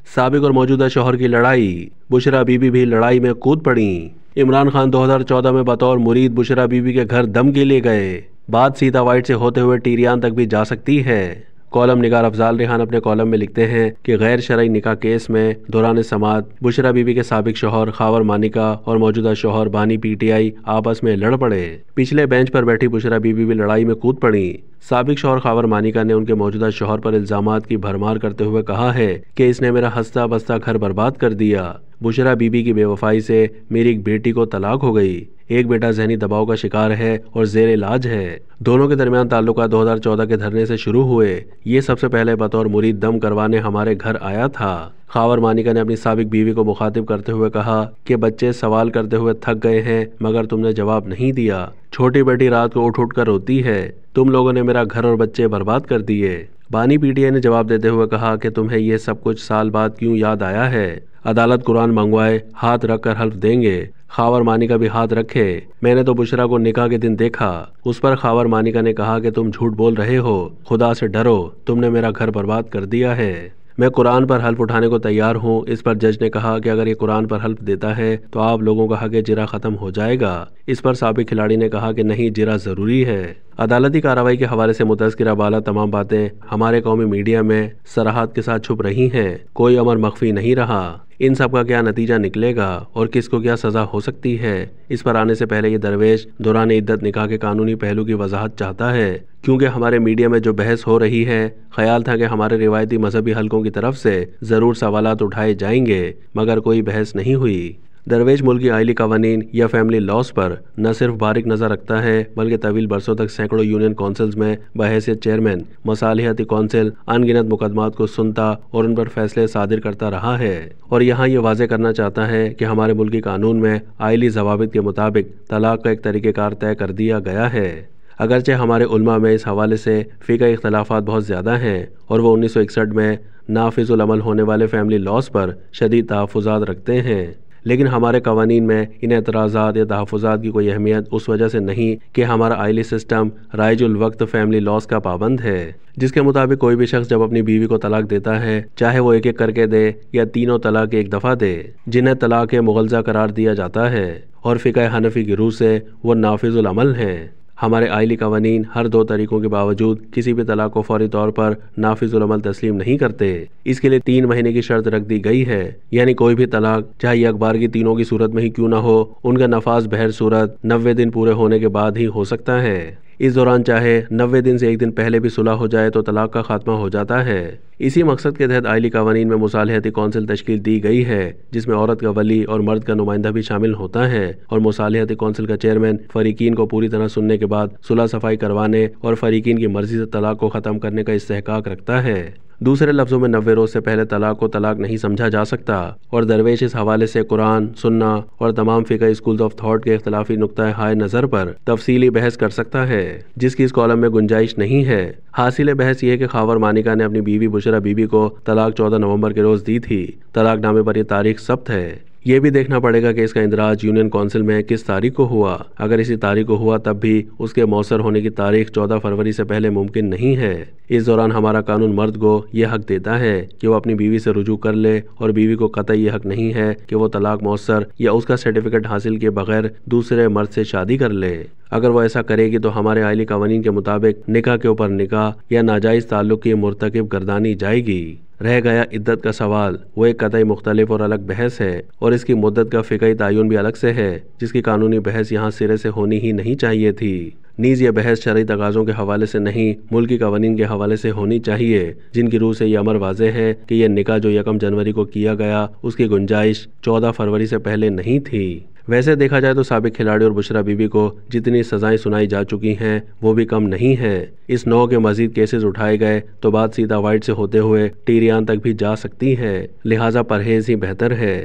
साबिक और मौजूदा शौहर की लड़ाई, बुशरा बीबी भी लड़ाई में कूद पड़ी। इमरान खान 2014 में बतौर मुरीद बुशरा बीबी के घर दम के लिए गए। बात सीता वाइट से होते हुए टीरियान तक भी जा सकती है। कॉलम निगार अफजाल रेहान अपने कॉलम में लिखते हैं कि गैर शरई निकाह केस में दौरान समात बुशरा बीबी के साबिक शौहर खावर मानिका और मौजूदा शौहर बानी पीटीआई आपस में लड़ पड़े। पिछले बेंच पर बैठी बुशरा बीबी भी लड़ाई में कूद पड़ी। साबिक शौहर खावर मानिका ने उनके मौजूदा शौहर पर इल्जामात की भरमार करते हुए कहा है कि इसने मेरा हंसता बसता घर बर्बाद कर दिया। बुशरा बीबी की बेवफाई से मेरी एक बेटी को तलाक हो गई। एक बेटा जहनी दबाव का शिकार है और जेर इलाज है। दोनों के दरमियान ताल्लुकात 2014 के धरने से शुरू हुए। ये सबसे पहले बतौर मुरीद दम करवाने हमारे घर आया था। खावर मानिका ने अपनी साबिक बीवी को मुखातिब करते हुए कहा कि बच्चे सवाल करते हुए थक गए हैं मगर तुमने जवाब नहीं दिया। छोटी बेटी रात को उठ कर रोती है। तुम लोगों ने मेरा घर और बच्चे बर्बाद कर दिए। बानी पीटीआई ने जवाब देते हुए कहा कि तुम्हें ये सब कुछ साल बाद क्यों याद आया है। अदालत कुरान मंगवाए, हाथ रख कर हल्फ देंगे। खावर मानिका भी हाथ रखे। मैंने तो बुशरा को निकाह के दिन देखा। उस पर खावर मानिका ने कहा कि तुम झूठ बोल रहे हो, खुदा से डरो, तुमने मेरा घर बर्बाद कर दिया है। मैं कुरान पर हल्फ उठाने को तैयार हूँ। इस पर जज ने कहा कि अगर ये कुरान पर हल्फ देता है तो आप लोगों का हक जिरा खत्म हो जाएगा। इस पर साबिक खिलाड़ी ने कहा कि नहीं, जिरा जरूरी है। अदालती कार्रवाई के हवाले से मुतज़किरा बाला तमाम बातें हमारे कौमी मीडिया में सराहत के साथ छुप रही हैं। कोई अमर मख्फी नहीं रहा। इन सब का क्या नतीजा निकलेगा और किसको क्या सज़ा हो सकती है, इस पर आने से पहले ये दरवेश दौरान इद्दत निकाह के कानूनी पहलू की वजाहत चाहता है। क्योंकि हमारे मीडिया में जो बहस हो रही है, ख्याल था कि हमारे रिवायती मजहबी हलकों की तरफ से ज़रूर सवालात उठाए जाएंगे, मगर कोई बहस नहीं हुई। दरवेश मुल्की आइली कवानीन या फैमिली लॉस पर न सिर्फ बारीक नज़र रखता है बल्कि तवील बरसों तक सैकड़ों यूनियन काउंसिल्स में बहैसियत चेयरमैन मसालिहती काउंसिल अनगिनत मुकदमात को सुनता और उन पर फैसले सादिर करता रहा है। और यहाँ ये वाज़ेह करना चाहता है कि हमारे मुल्की कानून में आइली ज़वाबित के मुताबिक तलाक का एक तरीक़ेकार तय कर दिया गया है। अगरचे हमारे उलमा में इस हवाले से फ़िक़ही इख्तलाफ़ात बहुत ज़्यादा हैं और वो 1961 में नाफिजुल अमल होने वाले फैमिली लॉस पर शदीद तहफ़्फ़ुज़ात रखते हैं, लेकिन हमारे कवानीन में इन एतराज़ात या तहफ़्फ़ुज़ात की कोई अहमियत उस वजह से नहीं कि हमारा आइली सिस्टम राइजुल वक्त फैमिली लॉस का पाबंद है, जिसके मुताबिक कोई भी शख्स जब अपनी बीवी को तलाक देता है, चाहे वो एक एक करके दे या तीनों तलाक एक दफ़ा दे, जिन्हें तलाक मुग़ल्ज़ा करार दिया जाता है और फ़िक़ह हनफ़ी की रूह से वो नाफिजुल अमल हैं। हमारे आइली कवानीन हर दो तरीकों के बावजूद किसी भी तलाक को फौरी तौर पर नाफिजुल अमल तस्लीम नहीं करते। इसके लिए 3 महीने की शर्त रख दी गई है, यानी कोई भी तलाक चाहे अखबार की तीनों की सूरत में ही क्यों ना हो, उनका नफाज बहर सूरत 90 दिन पूरे होने के बाद ही हो सकता है। इस दौरान चाहे 90 दिन से एक दिन पहले भी सुलह हो जाए तो तलाक का खात्मा हो जाता है। इसी मकसद के तहत आइली कवानीन में मुसालिहती कौंसिल तश्कील दी गई है, जिसमें औरत का वली और मर्द का नुमाइंदा भी शामिल होता है और मुसालिहती कौंसिल का चेयरमैन फरीकीन को पूरी तरह सुनने के बाद सुलह सफाई करवाने और फरीकीन की मर्जी से तलाक को ख़त्म करने का इस्तेहकाक रखता है। दूसरे लफ्ज़ों में 90 रोज़ से पहले तलाक को तलाक नहीं समझा जा सकता और दरवेश इस हवाले से कुरान, सुन्ना और तमाम फ़िक़ही स्कूल्स ऑफ थॉट के इख्तलाफी नुक्ता हाय नज़र पर तफसीली बहस कर सकता है, जिसकी इस कॉलम में गुंजाइश नहीं है। हासिल बहस ये है कि खावर मानिका ने अपनी बीवी बुशरा बीबी को तलाक 14 नवंबर के रोज़ दी थी। तलाकनामे पर यह तारीख सब्त है। ये भी देखना पड़ेगा कि इसका इंदराज यूनियन काउंसिल में किस तारीख को हुआ। अगर इसी तारीख को हुआ तब भी उसके मौसर होने की तारीख 14 फरवरी से पहले मुमकिन नहीं है। इस दौरान हमारा कानून मर्द को यह हक देता है कि वो अपनी बीवी से रुजू कर ले और बीवी को कतई ये हक नहीं है कि वो तलाक मौसर या उसका सर्टिफिकेट हासिल किए बगैर दूसरे मर्द से शादी कर ले। अगर वो ऐसा करेगी तो हमारे आइली कवानीन के मुताबिक निकाह के ऊपर निकाह या नाजायज़ ताल्लुक़ की मुर्तकिब गर्दानी जाएगी। रह गया इद्दत का सवाल, वो एक कतई मुख्तलिफ और अलग बहस है और इसकी मुद्दत का फ़िक़ही तायुन भी अलग से है, जिसकी कानूनी बहस यहाँ सिरे से होनी ही नहीं चाहिए थी। नीज़ ये बहस शरई तकाज़ों के हवाले से नहीं, मुल्की कवानीन के हवाले से होनी चाहिए, जिनकी रूह से ये अमर वाज़ेह है कि यह निकाह जो 1 जनवरी को किया गया उसकी गुंजाइश 14 फरवरी से पहले नहीं थी। वैसे देखा जाए तो साबिक खिलाड़ी और बुशरा बीबी को जितनी सजाएं सुनाई जा चुकी हैं वो भी कम नहीं है। इस नौ के मजीद केसेस उठाए गए तो बात सीता वाइट से होते हुए टीरियान तक भी जा सकती है, लिहाजा परहेज ही बेहतर है।